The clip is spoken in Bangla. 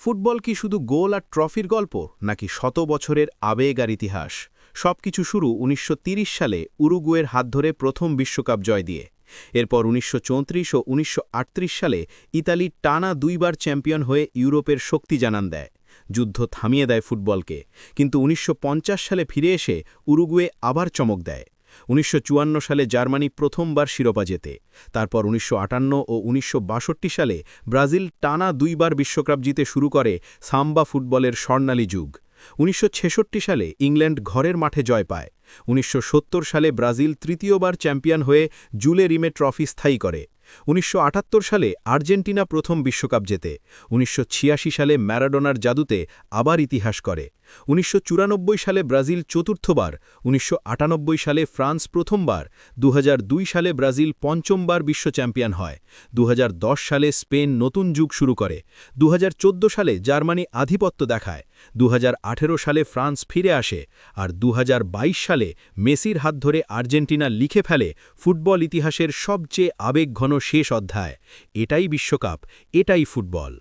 ফুটবল কি শুধু গোল আর ট্রফির গল্প নাকি শত বছরের আবেগ আর ইতিহাস? সবকিছু শুরু ১৯৩০ সালে উরুগুয়ের হাত ধরে প্রথম বিশ্বকাপ জয় দিয়ে। এরপর ১৯৩৪ ও ১৯৩৮ সালে ইতালি টানা দুইবার চ্যাম্পিয়ন হয়ে ইউরোপের শক্তি জানান দেয়। যুদ্ধ থামিয়ে দেয় ফুটবলকে, কিন্তু ১৯৫০ সালে ফিরে এসে উরুগুয়ে আবার চমক দেয়। ১৯৫৪ সালে জার্মানি প্রথমবার শিরোপা জেতে। তারপর ১৯৫৮ ও ১৯৬২ সালে ব্রাজিল টানা দুইবার বিশ্বকাপ জিতে শুরু করে সাম্বা ফুটবলের স্বর্ণালী যুগ। ১৯৬৬ সালে ইংল্যান্ড ঘরের মাঠে জয় পায়। ১৯৭০ সালে ব্রাজিল তৃতীয়বার চ্যাম্পিয়ন হয়ে জুলে রিমে ট্রফি স্থায়ী করে। ১৯৭৮ সালে আর্জেন্টিনা প্রথম বিশ্বকাপ জেতে। ১৯৮৬ সালে ম্যারাডোনার জাদুতে আবার ইতিহাস করে। ১৯৯৪ সালে ব্রাজিল চতুর্থবার, ১৯৯৮ সালে ফ্রান্স প্রথমবার, ২০০২ সালে ব্রাজিল পঞ্চমবার বিশ্ব চ্যাম্পিয়ন হয়। ২০১০ সালে স্পেন নতুন যুগ শুরু করে। ২০১৪ সালে জার্মানি আধিপত্য দেখায়। ২০১৮ সালে ফ্রান্স ফিরে আসে। আর ২০২২ সালে মেসির হাত ধরে আর্জেন্টিনা লিখে ফেলে ফুটবল ইতিহাসের সবচেয়ে আবেগঘন শেষ অধ্যায়। এটাই বিশ্বকাপ, এটাই ফুটবল।